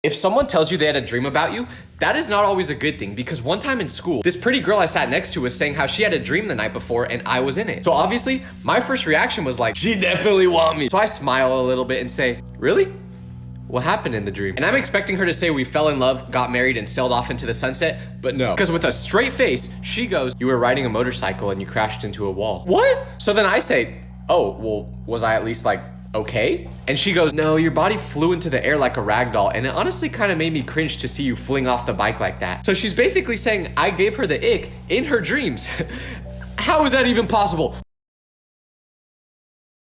If someone tells you they had a dream about you, that is not always a good thing, because one time in school, this pretty girl I sat next to was saying how she had a dream the night before and I was in it. So obviously, my first reaction was like, she definitely want me. So I smile a little bit and say, really? What happened in the dream? And I'm expecting her to say we fell in love, got married, and sailed off into the sunset, but no. Because with a straight face, she goes, you were riding a motorcycle and you crashed into a wall. What? So then I say, oh, well, was I at least like, okay? And she goes, no, your body flew into the air like a rag doll, and it honestly kind of made me cringe to see you fling off the bike like that. So she's basically saying I gave her the ick in her dreams. How is that even possible?